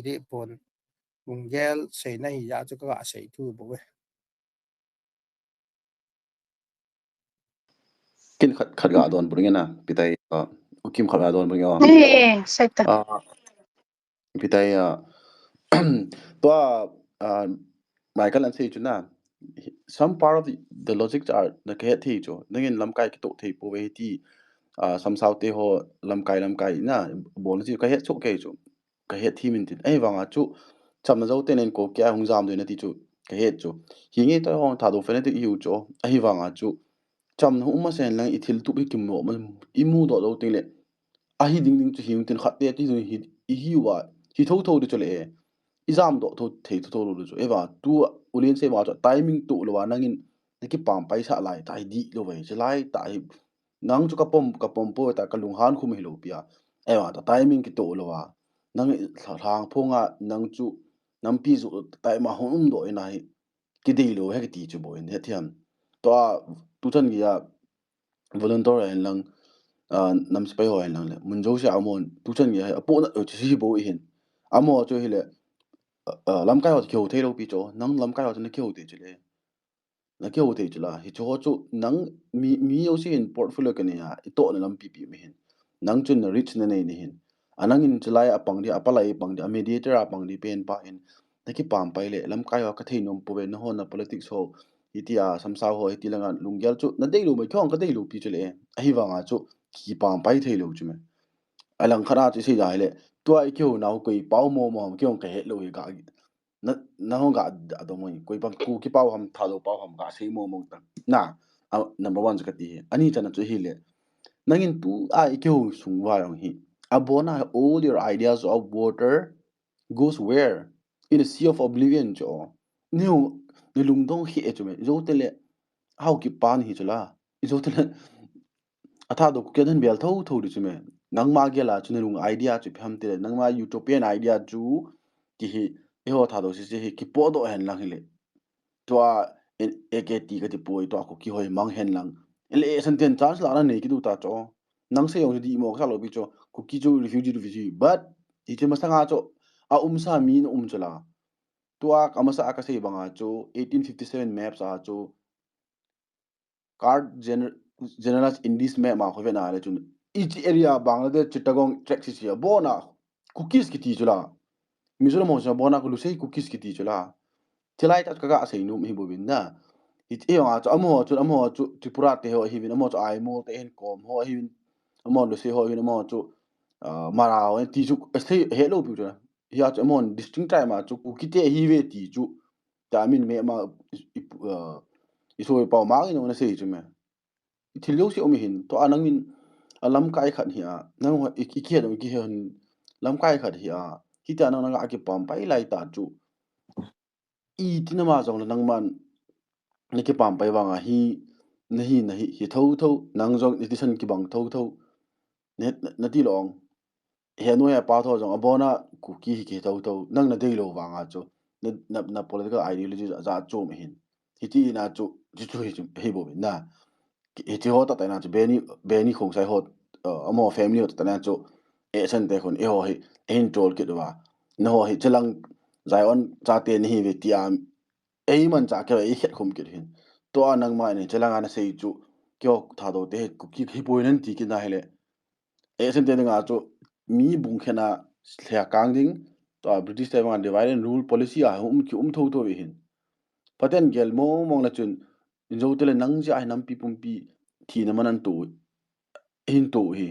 hi de pon gel sei na hi ya chu ka sei thu bo we kin khat ga don buring na pitai ukim khat ga don buring wa sai ta pitai to Michael and say chuna some part of the logic are the ke thi cho nangin lam kai ki to thi po we ti some sao te ho lam kai na bon chi ka he chu ke chu ka he thi min tin ai wanga chu cham na zo tenen ko kya hung jam de na ti chu ka he chu hi nge to hong tha do fe na ti yu cho ai wanga chu cham na uma sen lang ithil tu bi kim no ma imu do do te le ahi ding ding chu hi tin khat te ti hi wa hi tho tho de chu le exam do tho thei tho lo chu eva tu ulin se ma cho timing tu lo wa nangin ki pam pai sa lai tai di lo ve se lai tai nang chu ka pom po ta ka lung han khum hi lo pia eva ta timing ki to lo wa nang thang phonga nang chu nam pi zu tai ma hom do ina hi ki dei lo he ki ti chu bo in he thiam to tu chan gi ya volunteer en lang nam spai ho en lang le mun jo sha amon tu chan gi ha po na chi si bo hin amo cho hi le lam kai ho kyo thei lo pi cho nang lam kai ho chen kyo te chile na kyo te chila hi cho chu nang mi yo si in portfolio ka ne ya to na lam pi pi me hin nang chun rich na nei ni hin anang in chilai apang di apalai pang di mediator apang di pen pa in na ki pam pai le lam kai ho ka thei nom pu ve na ho na politics ho itia samsa ho iti langa lungyal chu na dei lo me khong ka dei lo pi chile a hi wa nga chu ki pam pai thei lo chu me alang khara chi si dai le to ai kyo na ko i pau mo mo kyo ka he lo hi ka na ho ga do mo ko i pam ku ki pau ham tha lo pau ham ga sei mo mo ta na number 1 ka ti ani chana chu hi le nangin tu ai kyo sung wa rong hi abona all your ideas of water goes where in a sea of oblivion cho new ni lung dong hi e chu me zo te le how ki pan hi chula zo te le atha do ke den bel tho tho du chu me nang ma ge la chu ne lung idea chu pham te nang ma utopian idea chu ki hi e ho tha do si hi ki po do hen lang hi le to e ke ti ka ti poi to ko ki hoi mang hen lang ele san ten chance la na ne ki du ta cho nang se yong di mo sa lo bi cho ku ki chu refugee but ti che ma sa nga cho a sa mi no chula to a ka sa ka se banga cho 1857 maps a cho card generalized in this map ma khoven ale chun each area Bangladesh Chittagong track si bona cookies ki ti chula mizoram mo sa bona ko lusei cookies ki ti chula tilai ta ka sei nu mi bobin na it e nga amo chu tripura te ho hi bin amo chu ai mo te en kom ho hi bin amo lusei ho hin amo chu mara ho ti chu sei hello pi chula ya chu amo distinct time ma chu cookie te hi ve ti chu ta min me ma iso pa ma ngi no na sei chu me thillo si omi hin to anang min alam kai khat hi a nang ho ikhi dong ki hen lam kai khat hi a hi ta nang nga ki pam pai lai ta chu i tina ma jong nang man ni ki pam pai wanga hi hi tho tho nang jong edition ki bang tho tho net na ti long he no ya pa tho jong abona ku ki tho tho nang na dei lo wanga chu na political ideology za chu mi hin hi ti na chu hi bo na iti ho ta na beni khong sai ho amo family ho ta na chu e san te khon e ho hi en trol ki wa no ho hi chelang zai on cha te ni hi ti am e man cha ke e het khum ki hin to anang ma ni chelang ana sei chu kyo tha do te ku ki poi nan ti ki na hele e san te nga chu mi bung khena thya kang ding to British te ma divide and rule policy a ki tho tho hin paten gel mo la chun zo te le nang ja nam pi pum pi thi na manan to hin to hi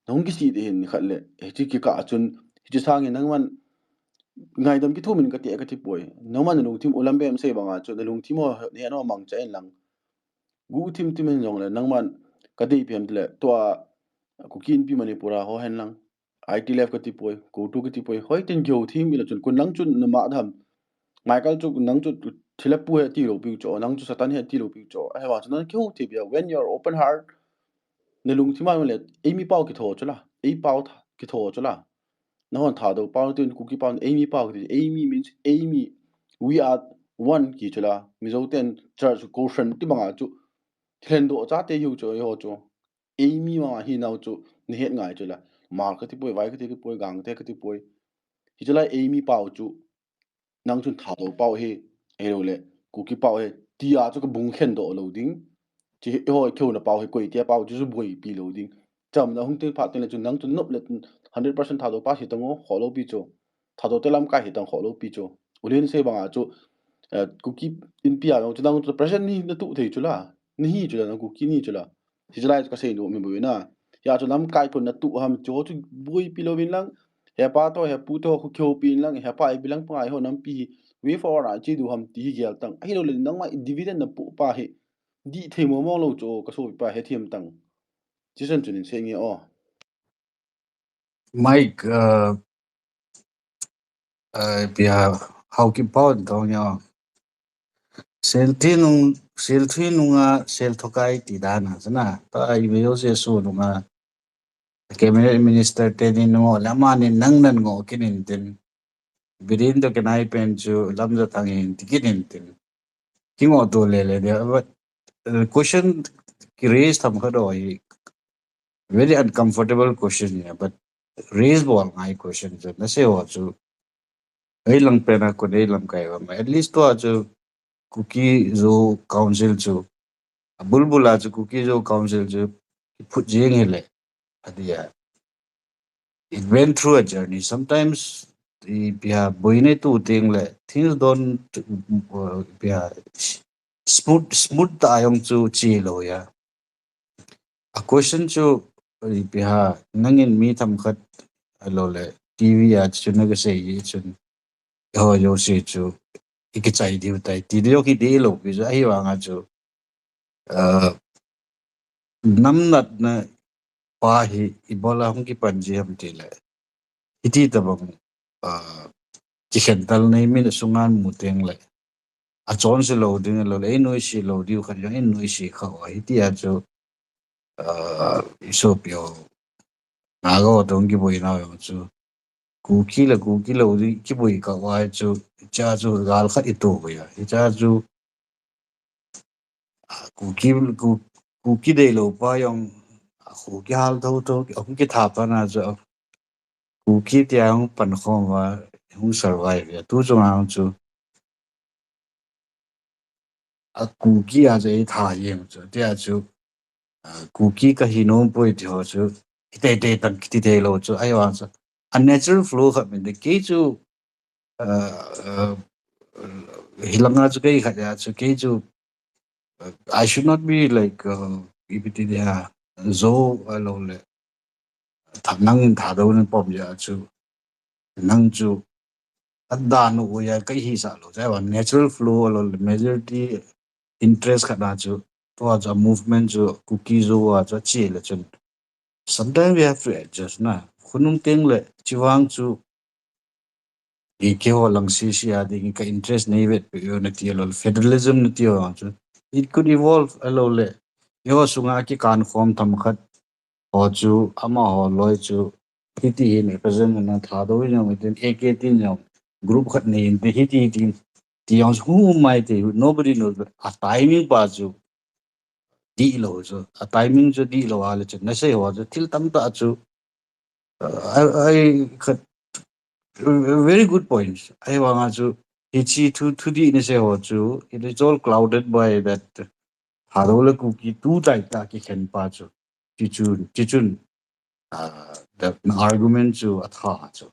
nong ki si de hin khalle e chi ki ka chun chi sang nang man ngai dam ki thu min ka ti poi no man lung tim ulam bem se banga chu lung tim ho ne no mang cha en lang gu tim en jong le nang man ka dei pem le to ku kin pi mani pura ho hen lang IT left ka ti poi go to ka ti poi hoi ten gyo thim mi la chun kun nang chun na ma dham Michael chu nang chu thilap pu he ti lo pi cho nang chu satan he ti lo pi cho ai wa chu nang kyo ti bia when you're open heart ne lung thima le amy pau ki tho chula ei pau ki tho chula na hon tha do pau tin ku ki pau amy pau ki amy means amy we are one ki chula mi zo ten church ko shan ti banga chu thlen do cha te yu cho yo cho amy ma hi nau chu ni het ngai chula mar ka ti poi vai ka ti poi gang te ka ti poi hijala emi pau chu nang chun tha do pau he ero le ku ki pau he tia chu ka bung khen do lo ding chi ho kheu na pau he koi tia pau chu boi pi lo ding cham na hung te pha te le chu nang chun nop le 100% tha do pa hi tang ho lo pi chu tha do te lam ka hi tang ho lo pi chu ulen se bang a chu kuki in pia lo chu nang chu present ni na tu thei chu la ni hi chu la kuki ni chu la hijala ka se no me bo na ya chu lam kai kun na tu ham chu chu boi pi lo bin lang he pa to he pu to khu kheu pin lang he pa ai bilang pa ai ho nam pi we for a chi du ham ti gyal tang ai lo le nang ma dividend na pu pa he di the mo mo lo cho ka so pa he thiam tang chi san chunin se nge o Mike, bia how ki pawt daw nya selthi nunga sel thokai ti dana sana ta ai veo se su nunga cabinet minister te ni no lama ni nangnan ngo kinin tin birin to kenai pen chu lamza thangin tikinin tin kingo to le de but question ki raise tham khado ai very uncomfortable question yeah, but raise ball my question so na se ho chu ai lang pena ko dei lam kai wa at least to chu cookie zo council chu bulbula chu cookie zo council chu put jing hele adia it went through a journey sometimes the pia boine tu ting le things don't pia smooth ta yong chu chi lo ya a question chu pia nangin mi tham khat lo le tv ya chu na ga se yi chun ho yo se chu ikichai diu tai ti dio ki de lo bi ai wa nga chu namnat na pa hi ibola hum ki panji ham ti le iti tabang chi khen dal nei min sungan mu teng le a chon se lo ding lo le noi si lo diu khan yang noi si kha wa iti a chu iso pyo na go dong ki boi na yo chu ku ki lo di ki boi ka wa chu cha chu gal khat I to ya cha chu ku ki ku ku ki de lo pa yong ku ki hal tho to ông ki tha pa na chu ku ki tiang pan khom wa hung survive ya tu chung ang chu a ku ki a je tha yem chu tia chu ku ki ka hi no poi ti ho chu te te tan ki te lo chu ai wa chu a natural flow kha min de ke chu hilanga chu ke kha ya chu ke chu I should not be like ibiti dia zo lo le thang nang tha do ne pom ya chu nang chu adda no ya kai hi sa lo ja wa natural flow lo majority interest khana chu to a movement chu cookie zo wa cha che le chun sometimes we have to adjust na khunung teng le chiwang chu e ke ho lang si a ding ka interest nei vet pe yo na ti lo federalism na ti wa chu it could evolve a lo le yo sunga ki kan khom tham khat ho chu ama ho loi chu hiti hi ne present na tha do yo within ek yo group khat nei in hiti the who might nobody knows but a timing pa chu di lo chu a timing chu di lo ala chu na se ho chu til tam ta chu I cut very good points I wanga chu ichi to di ne se ho chu it is all clouded by that harole ku ki tu tai ta ki khen pa chu chichun the argument chu atha chu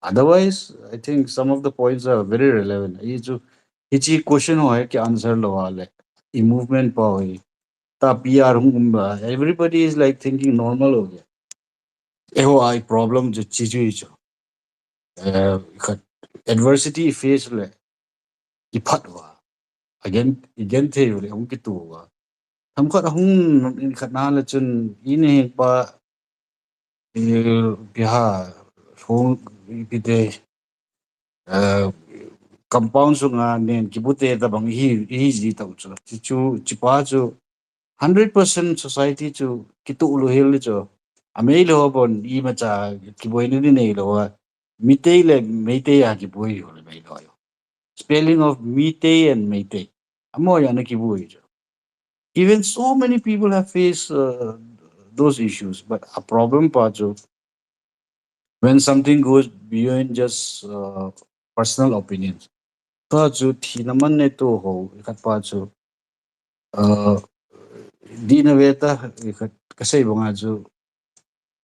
otherwise I think some of the points are very relevant ye chu ichi question ho hai ki answer lo wale e movement pa hoi ta PR hum everybody is like thinking normal ho gaya eho ai problem jo chi chu chu khat adversity face le ki phat wa again the le hum ki tu wa tham khat hum in khat na la chun in he pa biha hong bi de compound su nga nen ki bute ta bang hi ji ta chu chi pa chu 100% society chu kitu lu hil chu amei lo bon I ma cha ki boi ni nei lo wa mitei le meitei a ki boi ho le mei lo yo spelling of mitei and meitei amo ya na ki boi chu even so many people have faced those issues but a problem pa chu when something goes beyond just personal opinions. Pa chu thi naman ne to ho ikat pa chu di na veta ikat kasay bunga chu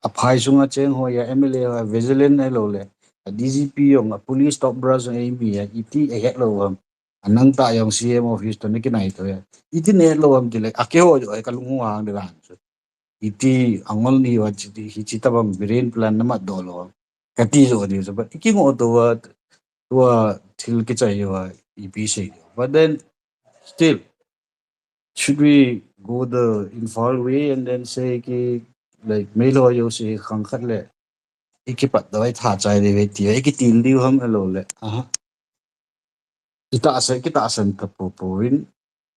aphai sunga cheng ho ya MLA ha vigilant ai lo le a DGP yong a police top brass ai mi ya iti ahet lo ham anang ta yong CM office to nikinai to ya iti ne lo ham dile ake ho jo ai kalung wa ang de lan chu iti angol ni wa chi hi chita bam brain plan na ma do lo kati jo di so but iki ngo to till ki chai wa EPC but then still should we go the informal way and then say ki like me lo yo si khang khat le iki pat dawai tha chai de ve ti iki til di ham alo le kita asan ka po in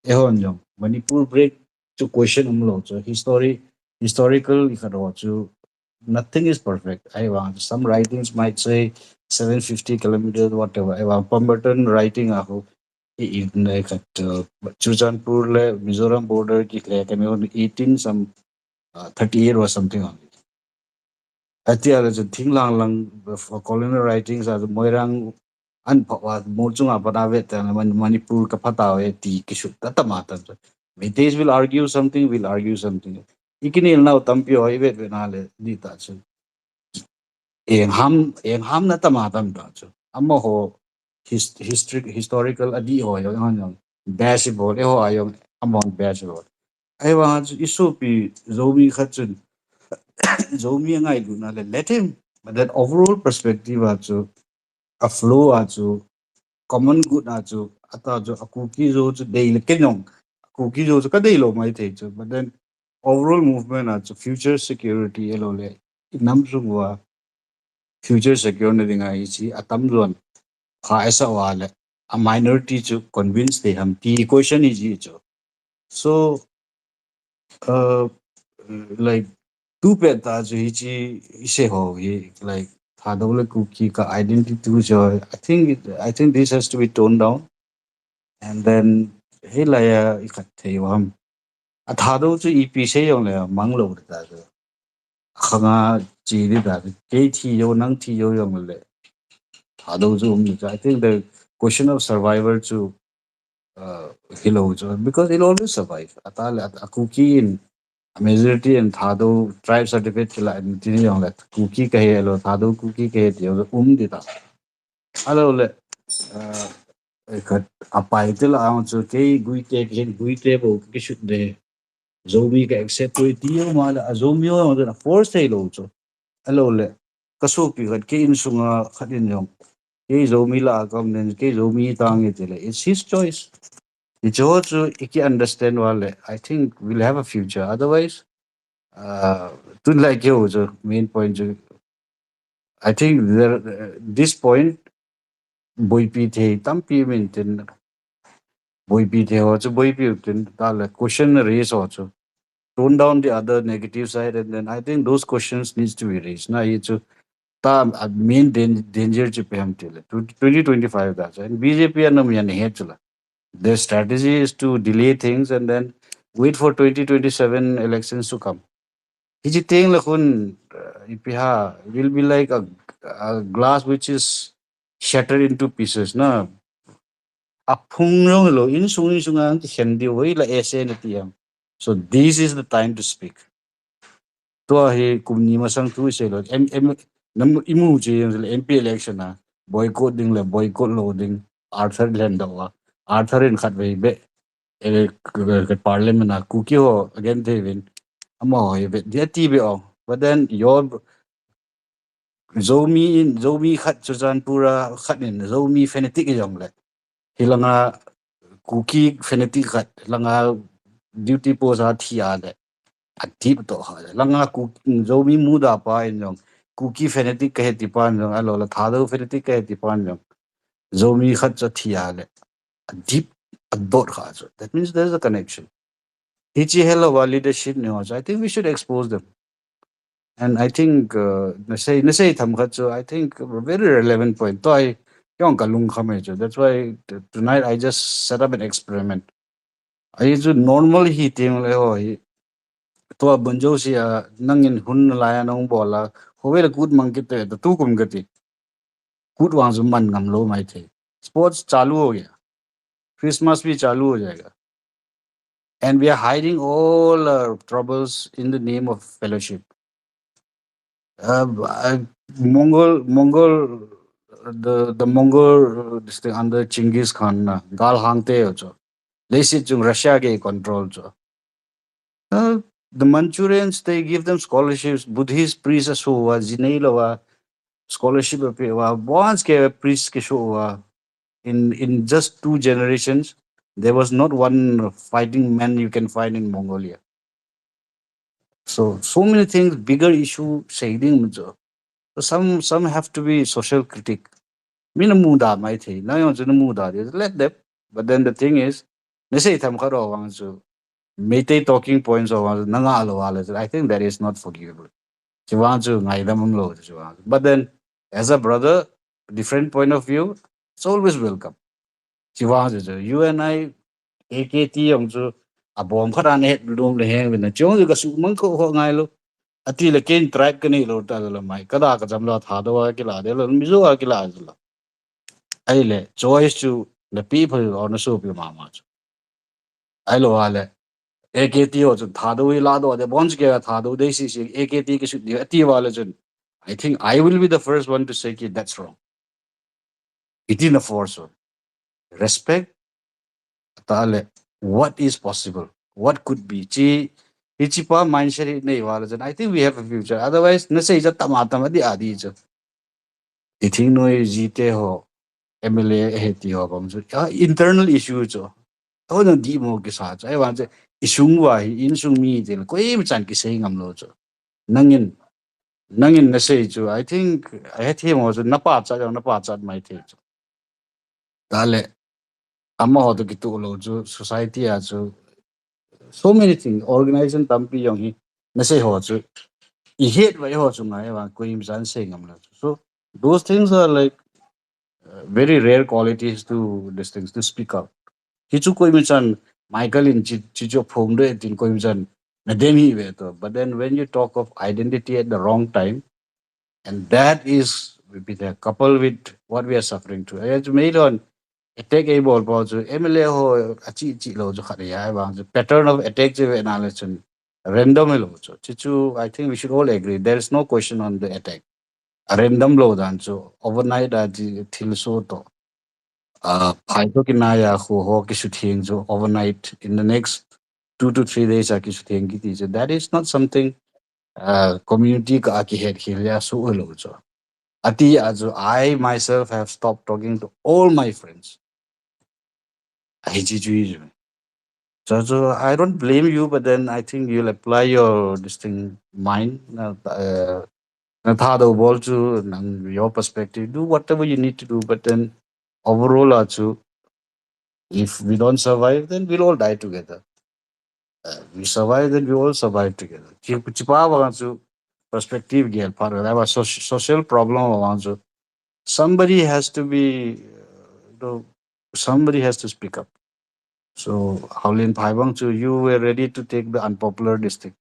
ehon jong Manipur break to question lo so historical ikaro to nothing is perfect. I want some writings might say 750 kilometers whatever. I want Pemberton writing aho in like at Churchandpur le Mizoram border ki like 18 some 38 or something on it. At the other thing lang for colonial writings as Moirang and Mochunga Padavet and Manipur Kapatawe ti Kishut Tatamata. Metes will argue something, will argue something. Ikinil now Tampio Ivet Venale Dita. Eng ham na tamatam da chu amma ho historical adi ho yo han bashable e ho ayo among bashable ai wa chu isu pi zomi khachun zomi ngai du na let him but that overall perspective chu a flow chu common good chu ata chu aku ki zo chu dei le kenyong aku ki zo chu ka dei lo mai the chu but then overall movement chu future security elo le nam chu wa future security nga ichi atam zon kha esa wale a minority to convince they ham the question is ichi so uh like two peta ju ichi ise ho ye like thadole cookie ka identity tu jo I think this has to be toned down and then hila ya ikat thei wam a thado chu EP se yong le manglo ta jo khanga chi di da ke thi yo nang thi yo yong le those I think the question of survivor to Hilo because he'll always survive. Atal a cookie in a majority and Thado tribe certificate chila and tini yong let cookie kahe alo Thado cookie kahe tiyo dita. Alo le kat apa itila ang so kay gui te bo kishut de zombie ka accept to tiyo mala a zombie yo na force hilo so. Alo le kasupi kat kay insunga khatin yong kay zombie la akam then kay zombie tang itila it's his choice. George, if you understand well, I think we'll have a future. Otherwise, to like you, the main point. I think there this point, boy pite, tampi maintain boy pite also boy pite. That question raise also. Tone down the other negative side, and then I think those questions needs to be raised. Now, it's a main danger to pay him till 2025. That's and BJP and no their strategy is to delay things and then wait for 2027 elections to come. Hiji thing lakun ipiha will be like a glass which is shattered into pieces. Na apung lo in sungang hendi way la ese na tiyam. So this is the time to speak. To he kumni masang tu se lo nam imu je MP election na boycott ding la boycott loading Arthur Lendawa Arthur in khatway be parliament na cookie ho again they win amo be dia TV oh but then your zomi khat chujan pura khatin zomi fanatic yong le hilanga cookie fanatic khat langa duty post a thia le atip to ha langa zomi muda pa in yong cookie fanatic ke tipan yong alo la thado fanatic ke tipan yong zomi khat cha thia le deep dot kha that means there is a connection. Ichi hello leadership knows. I think we should expose them. And I think nasay thamkhat I think a very relevant point. To I yung kalung khamay that's why tonight I just set up an experiment. I just normally he team le ho to bunjo si nangin hun la ya nong bola howe la kut mang kite the tu kum gati kut wang zum man ngam lo mai the sports चालू हो गया Christmas भी चालू हो जाएगा and we are hiding all our troubles in the name of fellowship. Mongol, the Mongol this thing under Chinggis Khan na gal hangte ho cho. Lesi chung Russia ke control cho. The Manchurians they give them scholarships. Buddhist priests who was Zinailawa scholarship once ke priests ke show in just 2 generations there was not one fighting man you can find in Mongolia. So many things, bigger issue shading. So some have to be social critic. Mina muda mai the. Na yon jenu muda. Let them. But then the thing is, nese itam karo wang so mete talking points of nanga alo wala. I think that is not forgivable. Chiwang so ngai damam lo chiwang. But then as a brother, different point of view, it's always welcome. Chiwang so you and I AKT yung so abom kharan het dum le heng na chong ka su mang ko ho ngai lo ati le ken track ni lo ta lo mai kada ka jam lo tha do wa ki la de lo mi zo wa ki la lo ai le choice to the people on the soup ma ma ai lo wa le AKT o chu tha do wi la do de bonds ke tha do de si AKT ke su di ati wa le chun I think I will be the first one to say that that's wrong. It is a force one. Respect tale what is possible, what could be chi ichipa mindset nei wala jan I think we have a future otherwise na sei ja tama di adi jo I think no jite ho MLA heti ho bam jo internal issue jo to no di mo ki sa ai wan je isung wa in sung mi de ko im chan ki sei ngam lo jo nangin na sei jo I think I had him also na pa cha mai the jo dale amma ho to ki to lo jo society a jo so many things organization tampi yong hi na say ho chu I hate vai ho chu ngai wa ko im san se ngam la so those things are like very rare qualities to these things to speak up hi chu ko im chan Michael in chi jo phom de tin ko im chan na dem hi ve to but then when you talk of identity at the wrong time and that is with a couple with what we are suffering to as made on attack a ball po chu MLA ho chi lo chu khare ya bang chu pattern of attack che analysis random lo chu chu I think we should all agree there is no question on the attack a random lo dan chu overnight a ji thil so to phai to kinaya ho ki su thing chu overnight in the next 2 to 3 days a ki su thing ki ti chu that is not something community ka ki head khil ya so lo chu ati as I myself have stopped talking to all my friends I so I don't blame you, but then I think you'll apply your distinct mind, ball to your perspective. Do whatever you need to do, but then overall, also, if we don't survive, then we'll all die together. We survive, then we all survive together. Perspective, part of that social problem. Somebody has to be, somebody has to speak up. So, Howlin Paibang, so you were ready to take the unpopular district.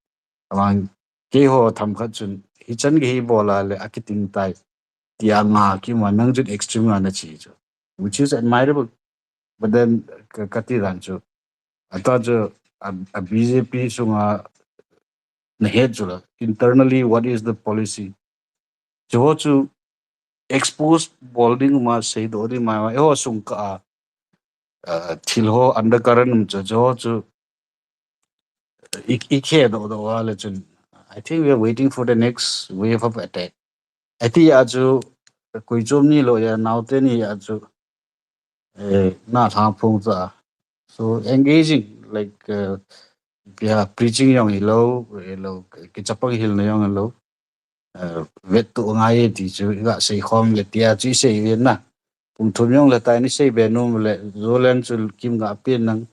Among Keho Tamkatsun, Hichan Gehi Bola, Akiting Tai, Tianga, Kimanang extreme on the cheese, which is admirable. But then Kati Rancho, I thought a BJP Sunga Nehedzula, internally, what is the policy? So, to expose balding ma say the Odi Mama, oh, Sunka, Tilho undercurrent, Jo, Ike, the Legend. I think we are waiting for the next wave of attack. Ethi aju koi chom ni lo ya now te ni aju na thang phong za so engaging like yeah preaching yong lo ki chapang hil na yong lo vet tu ngai ti chu ga sei khom le tia chi sei ven na pung thum yong la tai ni sei be no le zolen chul kim ga pin nang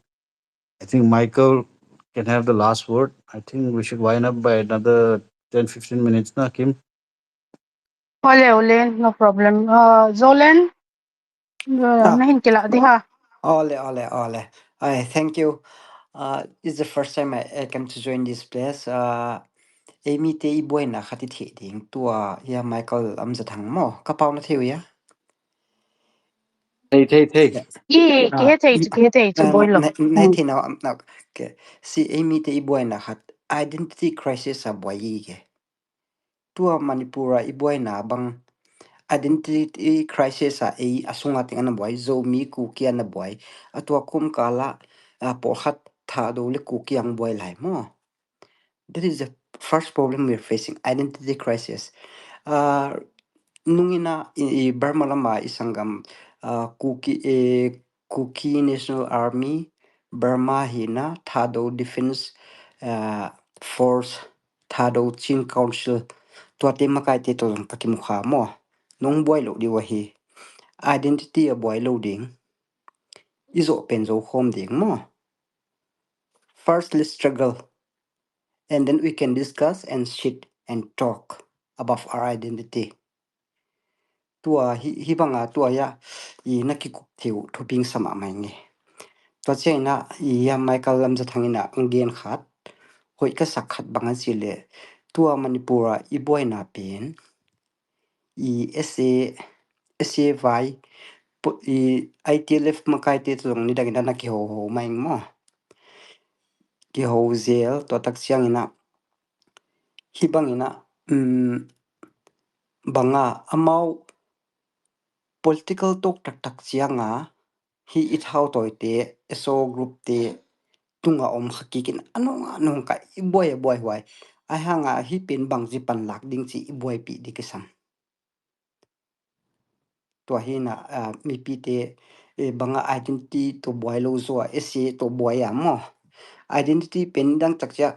I think Michael can have the last word. I think we should wind up by another 10-15 minutes na Kim. Ole, no problem. Zolan, Ah, nahin kila di ha. ole. I thank you. It's the first time I come to join this place. emi te I boy na khati the ding tua ya Michael Lamjathang mo kapau na theu ya Hey. E à ke te chu boilo. này thì nào nào cái si emi te I boy na khat identity crisis a boy ke tua Manipura I boy na bang identity crisis a asunga ting ana boy zo mi ku ki ana boy atua kum kala po khat tha do le ku ki ang boy lai mo. That is the first problem we're facing, identity crisis. Nungina I Burma lama isangam Kuki National Army Burma hina Thado Defense Force Thado Chin Council tuate makai te to takimukha mo nong boy lo di wahi identity a boy loading is open zo home ding mo. First let's struggle and then we can discuss and sit and talk about our identity. Tua hi banga tua ya I nakikuk tiu thuping sama mai nge. Tua chena ya Michael Lamjathang na nggen khat hoi ka sakhat banga chile tua Manipura I boy na pen SA vai I ITLF makai te tung ni dagina na ki ho mai mo ki ho zel to tak siang ina hi bangina banga amau political talk tak chianga hi it how toite so group te tunga hakikin anong ka boy why I hanga hi pin bang ji pan lak ding chi boy pi dikisam to hi na mi pi te banga identity to boy lo zo ese to boy mo identity pen dang takcha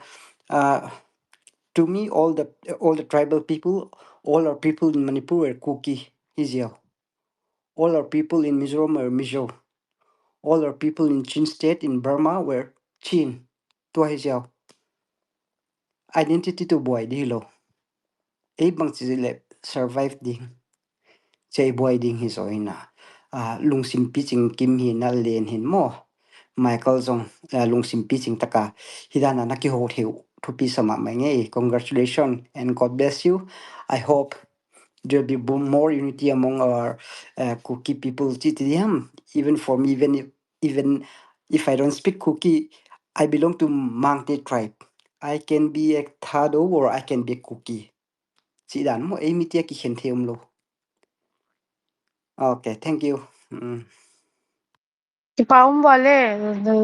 to me all the tribal people, all our people in Manipur are Kuki Hizio, all our people in Mizoram are Mizo, all our people in Chin state in Burma were Chin to Hizio. Identity to boy dilo e bang chile survive ding chei boy ding his oina lungsim pitching kim hi na len hin mo Michael Zong lungsim pitching taka hidana naki ho theu thupi sama mange congratulations and God bless you. I hope there'll be more unity among our Kuki people even for me even if I don't speak Kuki, I belong to Mangte tribe. I can be a Thado or I can be a Kuki. Chị đàn một em kia kỳ hiện thêm luôn. Okay, thank you. Ki paum wale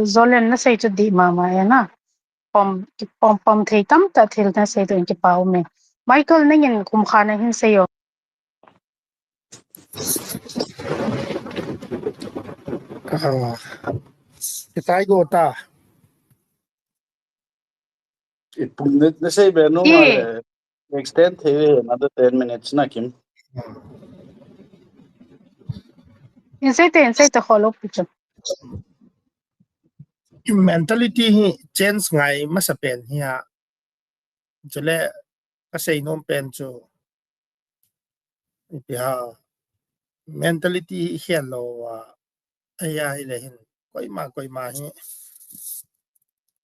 Zolen na say to di mama ya na. Pom thei tam ta thil na say to ki paum me. Michael ningin kum khana hin sayo. cái go ta Na say be no E extend the another 10 minutes na kim. insay te follow picho. mentality hi change ngai masapen hiya jole kasai nom pen chu ya mentality hello aya hilehin koi ma hi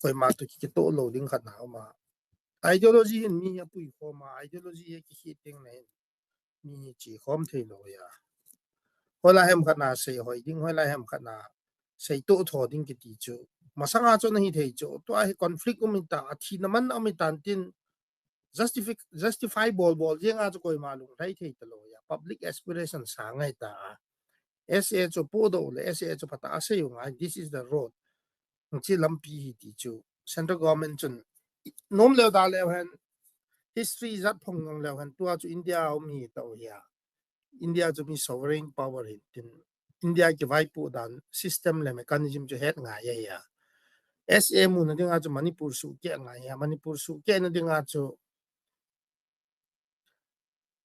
koi ma to ki to loading khat na ma ideology hin mi ya pui ko ma ideology ye ki hi ting nei mi chi khom thei lo ya hola hem khat na sei hoi ding hola hem khat na sei to tho ding ki ti chu masanga cho nahi thei chu to ai conflict umita athi naman amitan tin justify bol jeng a koi malung thai thei talo ya public aspiration sa ngai ta sa cho podo le sa cho pata ase yung this is the road chi lampi ti chu central government chun nom le da le han history zat phong ngong le han tua chu India mi to ya India chu mi sovereign power tin India ki vai pu dan system le mechanism chu het nga ya sa mu na dinga chu Manipur su ke nga ya Manipur su ke na dinga chu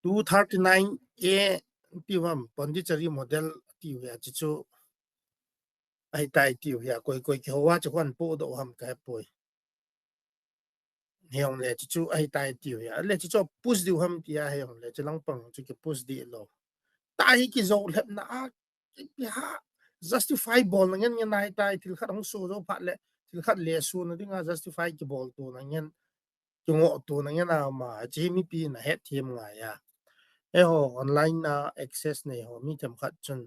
239A tiwam Pondicherry model tiu ya chu ai tai tiu ya koi ki hoa chu kwan po do ham ka poi heong le chu ai tai tiu ya le chu push diu ham tia heong le lang pang chu ki push di lo tai ki zo le na ya justify bol ngen ngen nai tai til khat hong so zo phat le til khat le su na dinga justify ki bol to na ngen chung ngộ tu nang yana ma chi mi pi na het thiam nga ya e ho online na access ne ho mi tam khat chun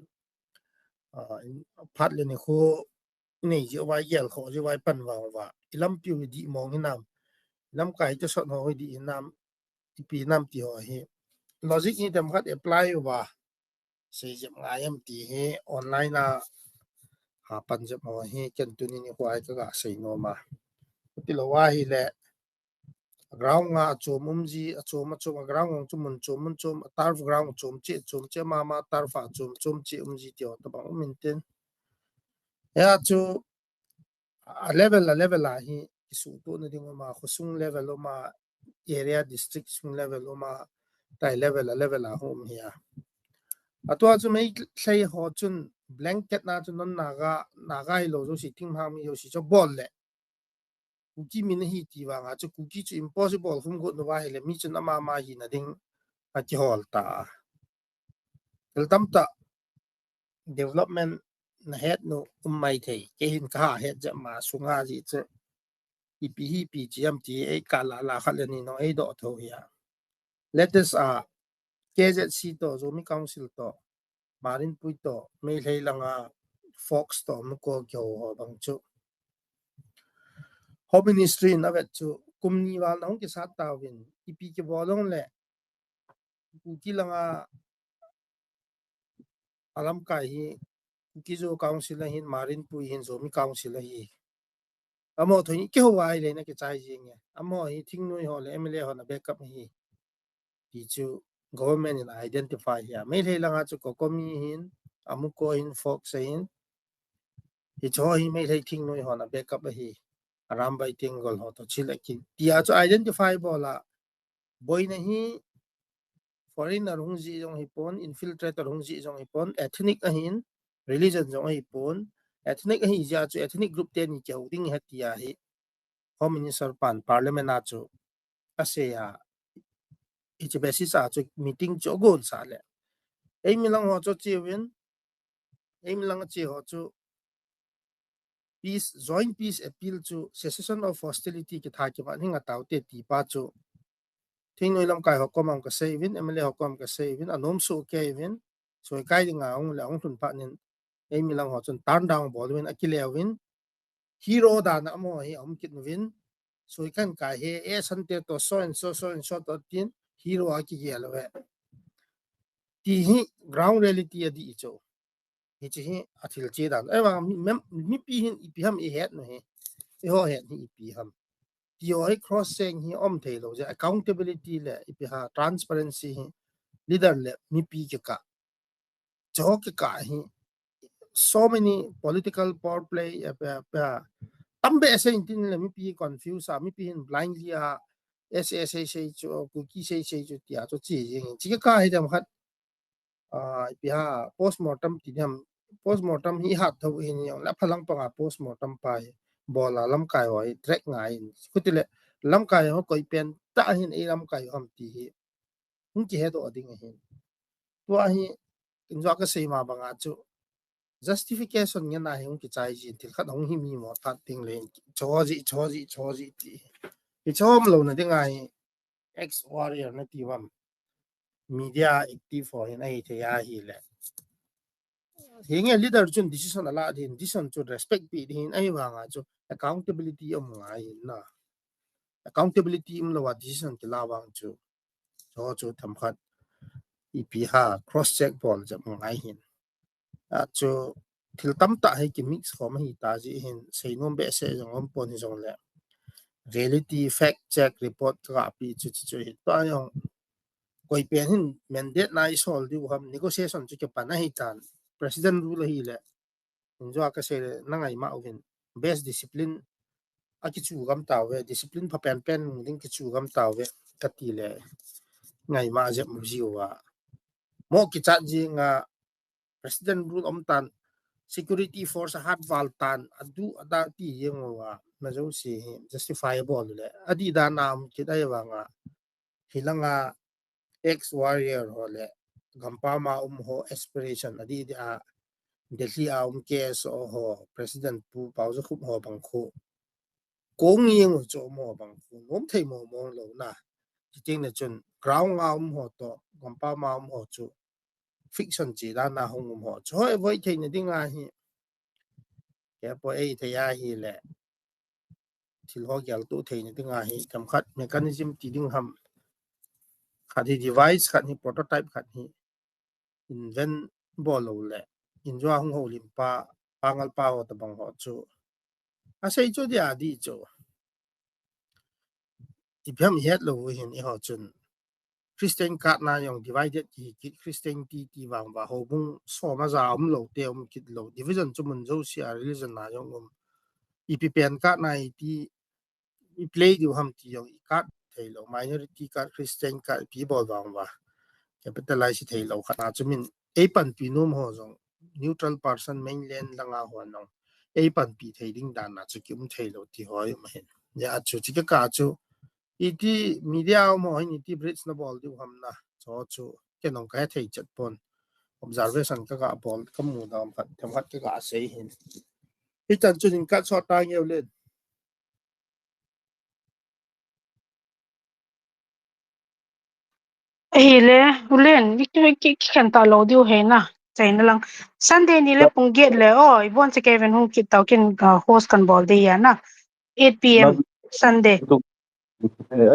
phát lên khu này giữa vai gel khó giữa vai pan vào và lâm piu đi mong cái nam lâm cái cho sọn hồi đi nam pi nam ti ho he logic ni tam khat apply và xây dựng lại em ti he online na pan jam ho he chen tu ni kwai ka sei no ma ti lo wa hi le ground nga chom ji chom ground chom tar ground chom ma tar fa chom chi ji ti to ba maintain ya chu a level la hi su to na ding ma khosung level ma area district sung level ma tai level la home here atwa chu mai thlei ho chun blanket na chu non naga hi lo zo si ting ha mi yo si cho bol le kuki min hi ti wa nga chu kuki chu impossible hum go no wa hi le mi chun ma hi na ding a ti hol ta el tam ta development na het no mai thei ke hin ka het ja ma sunga ji che ipi hi pi gm ti e ka la khalani no e do tho ya latest KZC to zomi council to marin pui to me lei langa fox to mko kyo ho bang chu home ministry na vet chu kumni wal nong ki sat ta win ipi ki bolong le ki langa alam kai hi ki zo council hin marin pui hin zomi council hi amo thoi ke ho wai le na ke chai jing ya amo hi thing noi ho le mla ho na backup hi ti chu government in identify ya me lei langa chu ko komi hin amuko hin fox hin hi cho hi me lei thing noi ho na backup hi aram bai tingol ho to chila ki tia chu identify bola boy na hi foreigner hung ji jong hi pon infiltrator hung ji jong hi pon ethnic ahin religion jong hi pon ethnic hi ja chu ethnic group ten ni chau ding ha tia hi home minister pan parliament na chu ase ya ich basis a chu meeting chu gon sa le ei milang ho chu chi win ei milang chi ho chu peace joint peace appeal chu cessation of hostility ki tha ki ba ninga taute ti pa chu thing noi lam kai hokom am ka sevin emle hokom ka sevin anom su ke win so kai dinga ong la ong thun pa nin ei milang ho chun turn down bol win akile win hero da na mo hi om kit win so kan ka he e san te to so and so to tin hero a ki ye lo ti hi ground reality adi cho hi chi hi athil che dan e wa mi pi hin ipi ham e het no he e ho het ni ipi ham ti o cross saying hi om the lo ja accountability le ipi ha transparency hi leader le mi pi ke ka cho ke ka hi so many political power play tambe ase tin le mi pi confuse a mi pi hin blindly a ssa say cho ku ki say cho tia cho chi chi ka hi dam khat ipi ha postmortem ti dam postmortem hi hat tho hin yong la phalang pa postmortem pa bola lam kai hoi track ngai kutile lam kai ho koi pen ta hin e lam kai ham ti hi hung ki he do ding hin to hi inja ka sei ma banga chu justification nge na hung ki chai ji til khat hong hi mi mo ta ting le choji ti ki chom lo na ding ai ex warrior na ti wam media active for hin ai the ya hi le hinge leader chun decision ala din decision chu respect bi din ai wa nga chu accountability om ngai na accountability im lo wa decision ki la wang chu cho tham khat ipi ha cross check bol jam ngai hin a chu thil tam ta hai ki mix khom hi ta ji hin sei nom be se jong om pon jong le reality fact check report ka pi chu hi ta yong koi pen hin mandate na isol di ham negotiation chu ke pa na hi tan president rule hi le injo ka se na ngai ma ovin best discipline aki chu gam taw we discipline pha pen ding ki chu gam taw we kati le ngai ma je mu jiwa mo ki chat ji nga president rule om tan security force hat wal tan adu ada ti yengowa na jo si justifiable le adi da nam ki dai wa nga hilanga ex warrior hole gampa ma ho aspiration adi a delhi a kes ho president pu pauza khup ho bang khu cố nghiêng ở chỗ mò bằng ngốm thầy mò mò lâu na chỉ tiếng là chun ground ngao họ to còn bao mà họ chỗ fiction chỉ là na hông họ cho với thầy này tiếng ai hi cái bộ ấy thầy ai hi lệ thì họ kiểu tụ thầy này tiếng ai hi cầm khát mechanism chỉ tiếng hầm khát hi device khát hi prototype khát hi invent bỏ lâu lệ in cho hông hồ lim pa pangal pa họ tập bằng họ chỗ à xây chỗ đi đi chỗ ipiam het lo hin I ho chun Christian kat na yong divided ki Christian ti wang ba ho bung so ma za lo te kit lo division chu mun zo sia religion na yong ipi pen kat na ti I play du ham ti yong kat thei lo minority kat Christian kat pi bol wang ba capitalize thei lo khana chu min e pan pi num ho zong neutral person mainland langa ho nong e pan pi thei ding dan na chu kim thei lo ti hoi ma hen ya chu chi ka chu ethi media mo hin ethi bridge na bol du ham na cho chu ke nong ka thei chat pon observation ka bol ka mu dam phat tham hat ka sei hin hi chan chu nin ka so ta ngeu len eileh ulen ki kan ta lo diu he na chain lang Sunday ni le pung get le oi bon che Kevin hung ki tau kin host kan bol de ya na 8 p.m. Sunday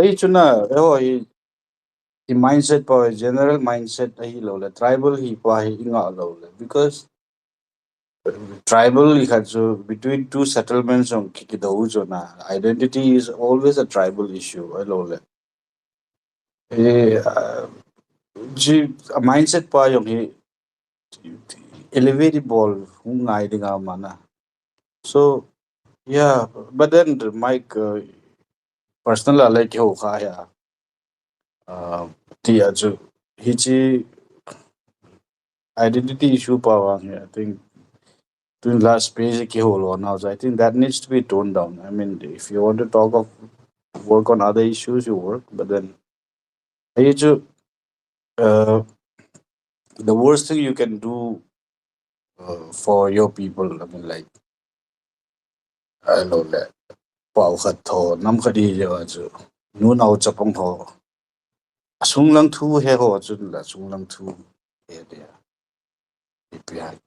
ai chuna oi the mindset po general mindset hi lo le tribal hi pa hi nga lo le because tribal hi had so between two settlements on ki do jo na identity is always a tribal issue ai lo le ji a mindset pa yong hi elevate ball ngai dinga mana so yeah but then Mike personal like ho kha ya ti aju hichi identity issue pa wang I think to last page ki holo now so I think that needs to be toned down. I mean if you want to talk of work on other issues you work but then uh, the worst thing you can do for your people I mean like I know that pau khat tho nam khadi je aju nu nau chapong tho asung lang thu he ho chu la sung lang thu he de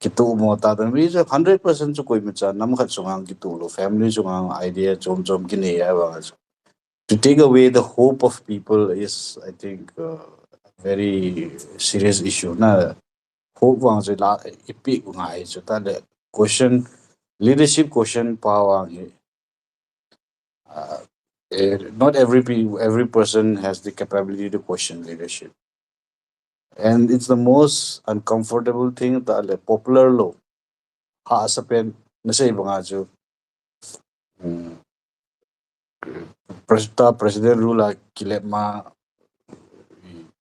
kitu mo ta dan ri 100% chu koi macha nam khat sungang kitu lo family sungang idea chom chom ki ne ya ba to take away the hope of people is I think very serious issue na hope wang je la ipi ngai chu ta le question leadership question power not every person has the capability to question leadership and it's the most uncomfortable thing that the popular law ha sapen na say banga ju president rule kilema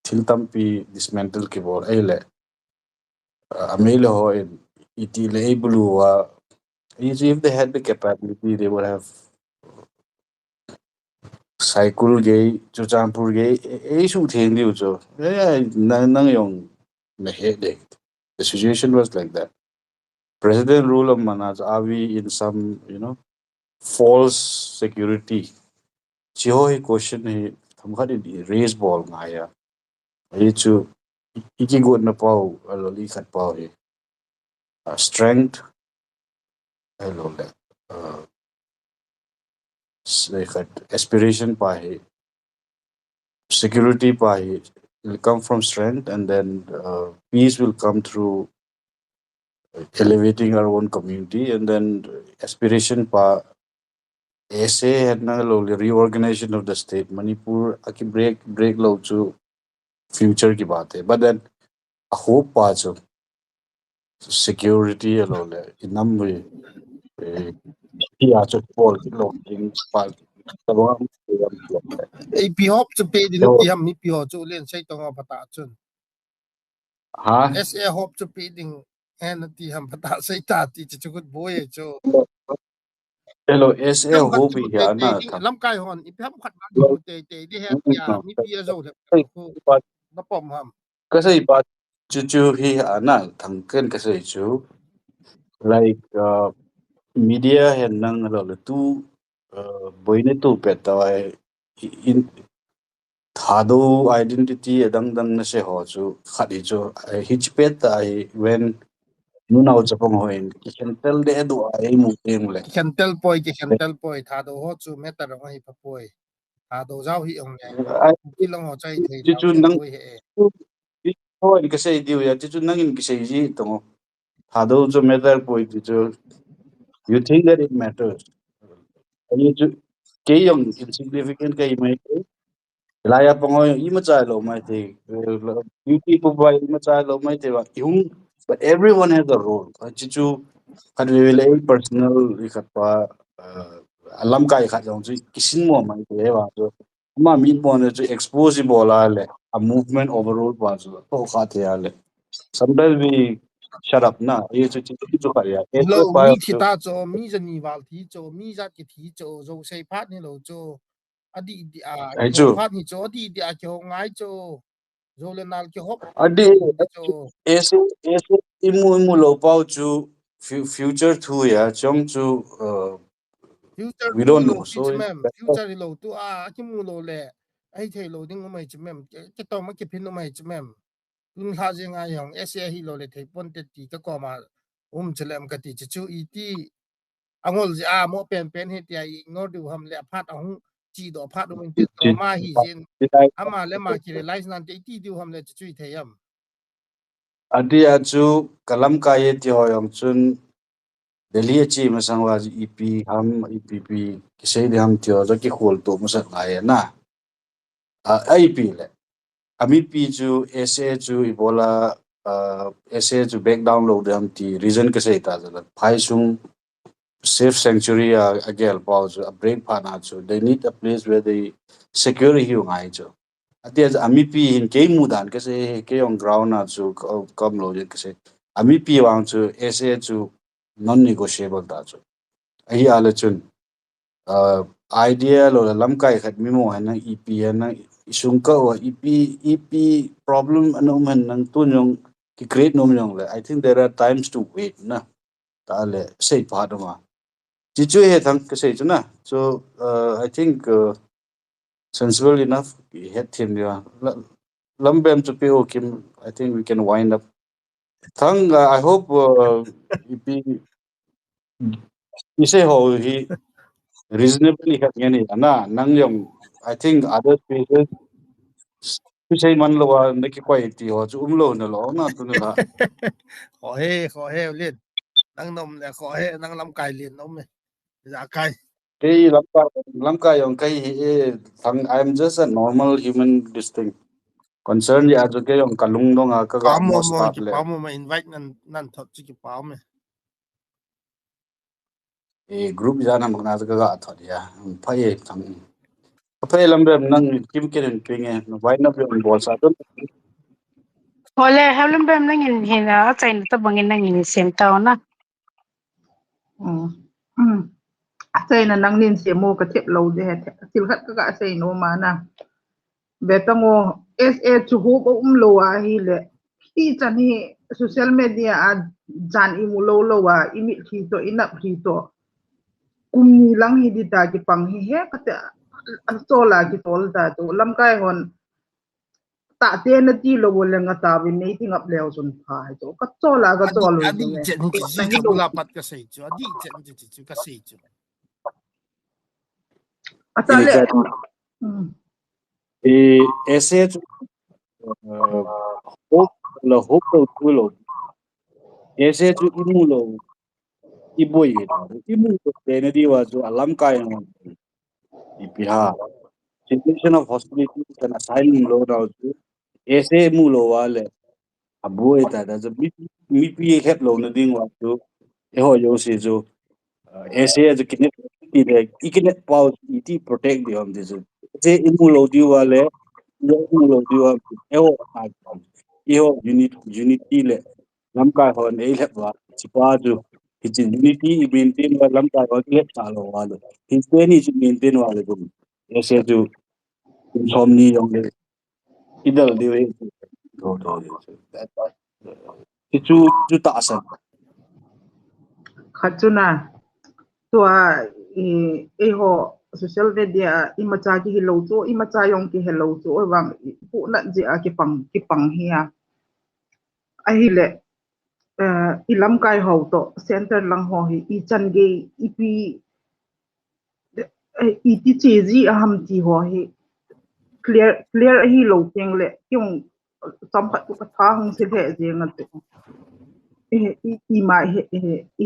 tiltampi dismantle keyboard eileh amele ho in iti le blue if they had the capability they would have cycle gay chuchampur gay issue thing diu cho nang yong na headache the situation was like that president rule of manas are we in some false security chiho hi question hi thamkhadi raise ball ngaya ai chu iki god na pau aloli khat pau hi strength hello le khat aspiration pa hi security pa hi will come from strength and then peace will come through elevating our own community and then aspiration pa ऐसे and na lo reorganization of the state Manipur aki break lo chu future ki baat hai but then a hope pa chu security lo le inam we ya chu pol lo ding pa tawam e pi hop chu pe din ti ham mi pi ho chu len sei tong pata chun ha sa hop chu pe ding en ti ham pata sei ta ti chu gut boy chu hello SA kam khat hope chu te ya te na ding tham lam kai hon i pam khat na chu te te di het ya mi pi zo le ko na pom ham kasai pa chu hi ana thangken kasai chu like media hen nang lo le tu boine tu peta in thado identity dang na se ho chu khadi chu hitch peta when nu nau chapong hoin ki tel de du ai mu tem le Kentel poi thà đồ hot chu meta ro hi pa poi thà đồ giao hi ong nhai ma ai ki long ho chai thei chu dau chu chen nang poi he ho ni ka sei diu ya chu nangin ki sei ji to thado chu matter poi chu you think that it matters ani chu ke yong insignificant kai mai laya pangoy ima chai lo mai te beauty pu bai ima chai lo mai te wa yung but everyone has a role chichu kan we will personal ikatpa alam kai khat jong chi kisin mo mai te wa so ma min mo ne chu expose bola le a movement overall pa so to kha te ale sometimes we shut up na ye chu chi chu kha ya e lo pa mi thi ta cho mi jan ni wal thi cho mi za ki thi cho zo sei phat ni lo cho adi di a ai ho chu phat ni cho adi di a ki ho ngai cho zo le nal ki hop adi cho ese imu lo pau chu future thu ya chong chu future we tu don't lo know ki so it's chmem better future lo tu a ki mu lo le ai thei lo ding mai chmem ki to ma ki phin mai chmem un ha je nga yong ese hi lo le thei pon te ti ka ko ma chelem ka ti chu i ti angol ji a mo pen he ti ai ngor du ham le phat ahung chi do phat min te chi trauma hi jin chi ama le ma ki realize nan te ti du ham le chu i thei am adi achu kalam ka ye ti ho yong chun delhi chi ma sangwa ji ep ham epp ki sei de ham ti ho za ki khol to ma sa ngai na ip le ami pi chu sa chu ibola sa chu back down lo de ham ti reason ka sei ta za phai sung safe sanctuary again pause a break pana chu they need a place where they secure you ngai chu atias ami pi in ke mudan ka se ke on ground na chu kam lo je ka se ami pi wang chu sa chu non negotiable ta chu ai ala chun idea lo lam kai khat mi mo na ep na isung ka wa ep problem anom han nang tu nyong ki create nom nyong le I think there are times to wait na ta le sei pa do ma chi chu he thang ka sei chu na so I think sensible enough head him ya lambem to pe kim I think we can wind up thang I hope if he say how he reasonably have any na nang yong I think other spaces tu say man lo wa na ki kwai ti ho chu lo na lo na tu la khó he lên nang nom le khó he nang lam kai lin nom me za kai ke lam ka yong kai thang I'm just a normal human this thing concern ya ju ke yong kalung dong ka ga mo start le pa mo ma invite nan thot chi ki pa me group ja na magna ka ga thot ya phai thang phai lambem nang kim ken pinge no why na yon bol sa tu Ole hewlem bem nang in hina chai na ta bangin nang in sem taw na. Asay na nang nin siya mo katip low de het silhat ka asay no mana betango SA chuhu ko lo wa hile ti chan hi social media ad jan imulo lo wa imi thi to inap thi to kumni lang hi di ta ki pang hi he kata an tola ki tol ta to lam kai hon ta te na ti lo wala nga ta bi nei ting up leo sun pha to ka tola ga tolo adi me chen chi na chi hi ka lo bula pat ka sei chu adi chen chi ka sei chu asale ऐसे hope la hope to lo ऐसे जो imu lo iboy imu to tene di wa jo alam kai no ipiha situation of hostility and asylum lo na jo ऐसे mu lo wale abu eta da jo mi pi het lo na ding wa jo e ho yo se jo ऐसे जो किने pi de ikine pau iti protect di om de jo se imu lo di wale yo imu lo di wa e ho iho unity le lam kai hon eileh wa chipa ju his unity I maintain wa lam kai hon le chalo wa lo his ni is maintain wa le dum ese ju insomni yong le idal de we chu ta asan khachuna tua ho social media imacha ki hello cho imacha yong ki hello cho wang pu na je a ki pang hiya a hi le ilam kai ho to center lang ho hi I chan ge ipi iti cheji aham ti ho hi clear hi lo teng le kyong samphat ku ka thang se the je ngat i ma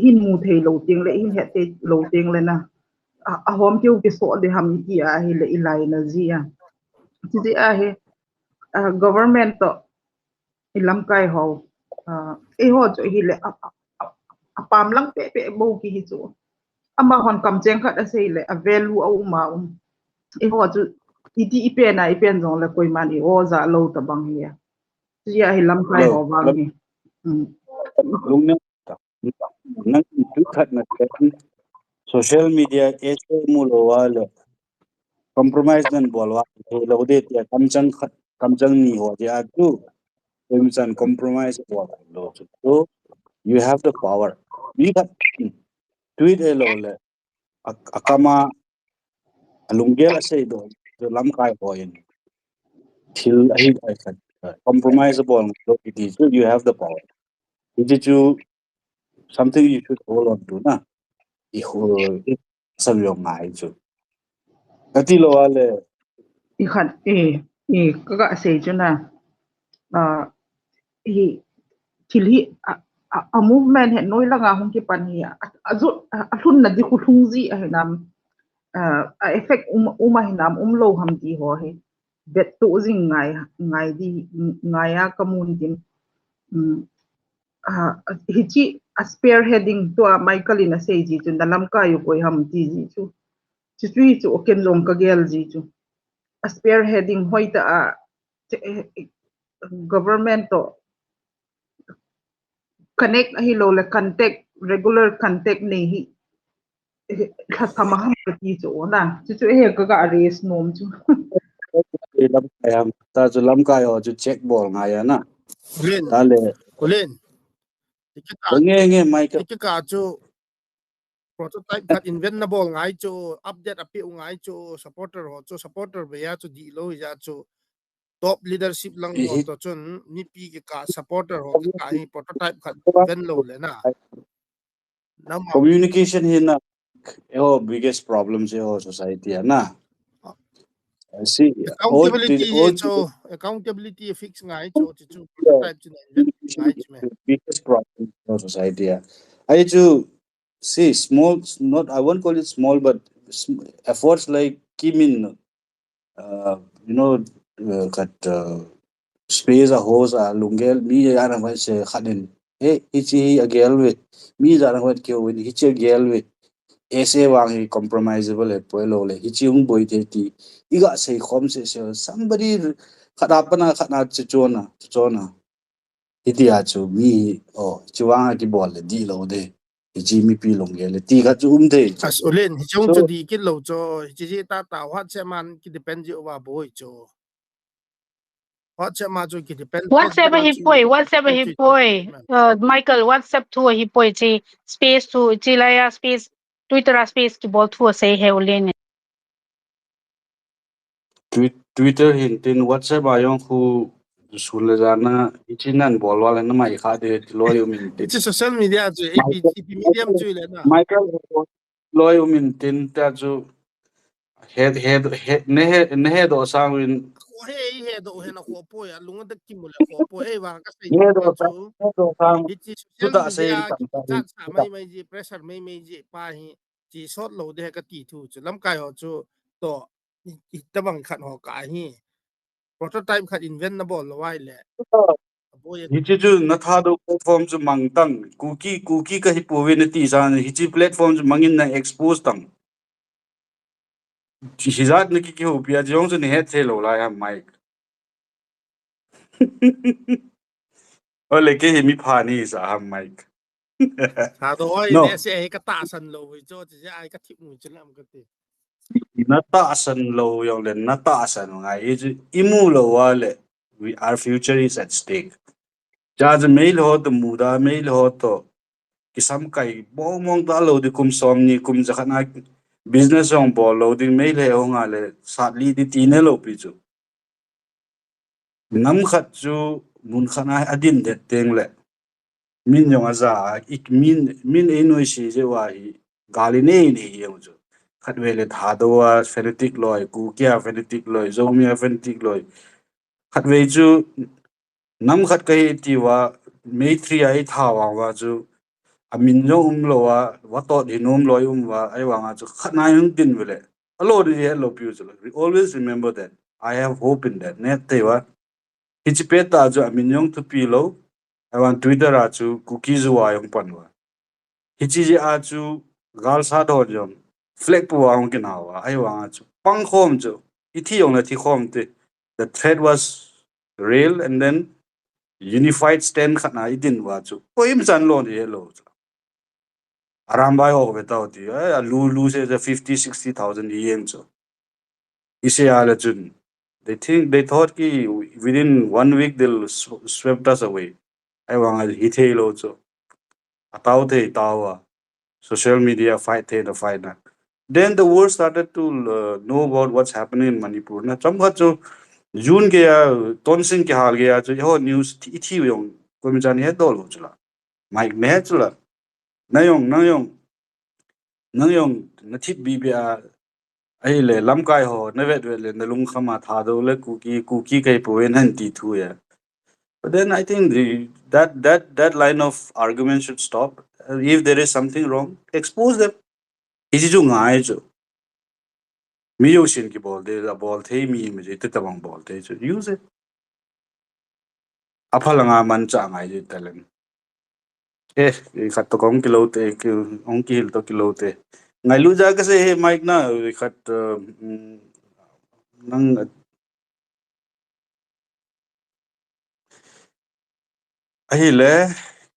hin mu thei lo teng le hin he te lo teng le na a hom kyu ki so de ham ki a hi le ilai na ji a ji a he government to ilam kai ho ho cho hi le apam lang pe bo ki hi chu ama hon kam cheng khat a sei le a value au ma ho chu iti ipen jong le koi man I o za lo ta bang hi ji a hi lam kai ho bang hi lung nang tu khat na social media ese mulo wala compromise nan bolwa lo de ya kamchang ni ho ya tu commission compromise bolwa lo so you have the power we got tweet lo le akama alungel ase do lam kai ho in till I can compromise upon lo it is you have the power it is you something you should hold on to na I sam yo ngai chu ati lo wale I khat ka ga sei chu na hi thil hi a movement he noi langa hong ki pan hi a thun na di khu thung ji a nam a effect hinam lo ham ti ho he bet to jing ngai di ngai a kamun din hi chi a spearheading to a Michael in a sei ji chu dalam ka yu koi ham ti ji chu chu oken long ka gel ji chu a spearheading hoita a government to connect hi lo le contact regular contact nei hi thama ham ti chu na chu he ka race nom chu lam kai ham ta chu lam kai ho chu check ball nga ya na ta le Kulin nge Michael ka chu prototype khat invent na bol ngai chu update api ngai chu supporter ho chu supporter be ya chu di lo ya chu top leadership lang ho to chun ni pi ke ka supporter ho ka hi prototype khat invent lo le na communication hi na biggest problems ho society na see accountability fix ngai chu chu prototype chu invent ngai chu me biggest problem for society I to see small not I won't call it small but efforts like kimin you know kat space a hose a lungel mi ya na vai se khaden ichi agel we mi za na wat kyo we ichi agel we ese wang compromisable poilo le ichi ung boy te ti iga sei khom se somebody khadapana khana chona iti a chu mi chuwang ki bol le di lo de ichi mi pi lungel ti kha chu de as olen hi chong chu di ki lo cho ji ta wat che man ki depend ji wa boy cho what ma chu ki depend WhatsApp hi poi Michael WhatsApp thu hi poi chi space thu chi la ya space Twitter space ki bol thu se he ulen Twitter hintin WhatsApp ayong khu sulazana ichinan bolwala na mai kha de loyo mintin it's social media chu AP medium chu le na Michael loyo mintin ta chu head ne do sangwin he do he na ko po ya lunga da ki mule ko po wa ka sai ma chu it's social media ki chat sa mai ji pressure mai ji pa hi ji shot lo de ka ti thu chu lam kai ho chu to ta bang khat ho ka hi prototype khat invent na bol wai le hichi na tha do platform chu mangtang cookie ka hi powe na ti san hichi platform chu mangin na expose tang hizat na ki ho pia jong chu ne he thelo la ya mic ole ke hi mi phani sa ha mic sa do oi no ne se ka ta san lo wi cho ji ai ka thi mu chu lam ka ti na ta san lo yong le na ta san ngai imu lo wale our future is at stake jaj mail ho to muda mail ho to kisam kai mong ta lo de kum som ni kum jakhana business on ball loading mail he ho nga le sadly di tine lo pi chu nam khat chu mun khana adin de teng le min yong aza ik min enoi si je wa hi gali ne ni yong chu khat we le tha do wa phonetic loi ku kya phonetic loi zomia phonetic loi khat we chu nam khat kai ti wa me 3 ai tha wa chu amin yo lo wa to di nom loi wa ai wa nga chu khat na yung tin we le alo di he lo pi chu we always remember that I have hope in that net te wa hichipeta chu amin yong tu pi lo I want Twitter a chu cookies wa yung pan wa hichi ji a chu gal sa do jom flag pu wa ong kina wa ai wa nga chu pang khom chu ithi yong na thi khom te the threat was real and then unified stand khana idin wa chu poim chan lo ni hello aram bai ho beta ti lu se 50-60,000 yen chu ise ala chun they thought ki within 1 week they'll swept us away ai wa nga hi the lo chu atau the tawa social media fight the fight na then the world started to know about what's happening in Manipur na chamkha chu June ke tonsin ke hal ge chu ho news thi yong ko mi chan he dol ho chula mike ne chula nayong na thit bi be ai le lam kai ho na vet le na lung khama tha do le kuki kai po en han ti thu ya but then I think that line of argument should stop. If there is something wrong, expose them. Isi ju ngai chu mi yo shin ki bol de la bol the mi me je te tabang bol te chu use it aphalanga man cha ngai je talen khat to kong kilo te ki ong ki hil to kilo te ngai lu ja ka se he mic na khat nang eileh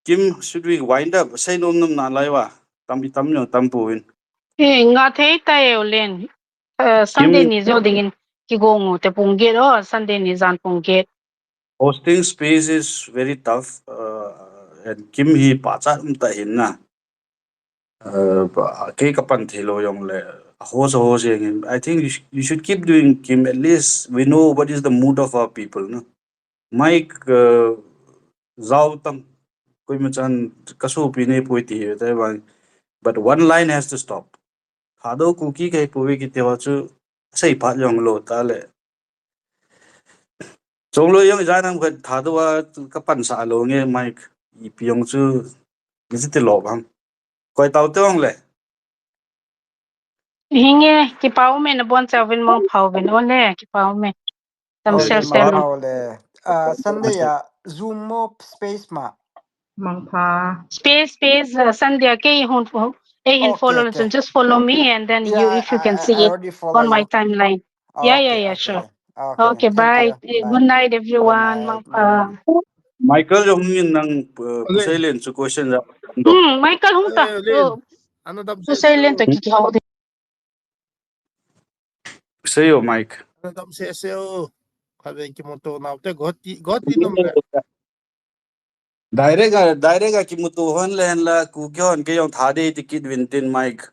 Kim, should we wind up say nom na lai wa tam nyo tam puin nga thei ta len Kim Sunday ni zo dingin ki gongo te pungget Sunday ni zan pungget. hosting space is very tough and Kim hi pa cha ta hin na ke kapan thelo yong le hose I think you should keep doing Kim. At least we know what is the mood of our people no Mike zau tam koi machan kasu pine poiti but one line has to stop hado cookie kai powi ki tewa chu sei phat yong lo ta le chong lo yong janam khat thado wa kapan sa lo nge Mike ipiong chu nisite lo bang koi tau tong le Hinge ki pau me na bon cha vin mong phau vin ole ki pau me tam Ole sel Pauline mang sel ma. paule. Sunday ya Zoom mo space ma. Mang pha. space Sunday ke hun Okay, follow okay. listen just follow me and then you Yeah, if you can I see it already follow on my you. timeline. Okay, Yeah, okay, sure. okay. Okay, Thank bye. you. Bye. Good night, Good everyone. night. Michael yong nin nang Ole. pusailen chu question ra do Michael Humta. Lin. Ano dam So se silent seo. to kikaw. say yo Mike Ano dam se seo. Khaben ki mo to na te goti nom le. direct ki mutu hon len la ku kyon ke yong thade tikit wintin Mike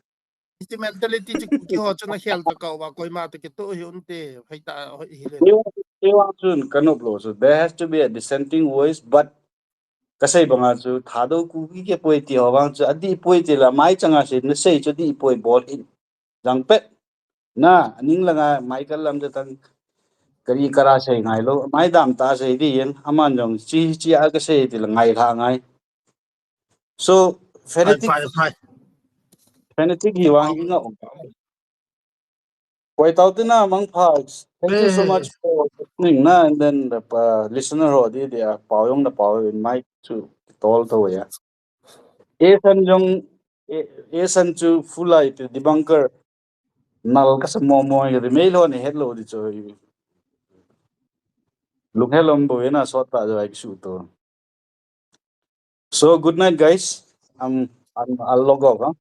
Iti mentality chi ki ho chuna hel ka ka wa koi ma te ki to hi unte hai ta hilen. you want to kanop lo so there has to be a dissenting voice but kasai banga chu thado ku ki ke poiti hawang chu adi poiti la mai changa se na sei chu di poi ball in jang pet na ning langa Michael Lamjathang kari kara sei ngai lo mai dam ta sei di yen aman jong chi a ka sei ti la ngai tha ngai so Phai. fanatic hi wang inga koi tautina mang pha thank you so much for listening na and then the listener ho di dia pawyong na paw in mic to tol to ya san jong san chu fulai to debunker nal ka samo mo ya mail ho ni hello di cho lung hello bo na so ta jo ai su to so good night guys I'll log off huh?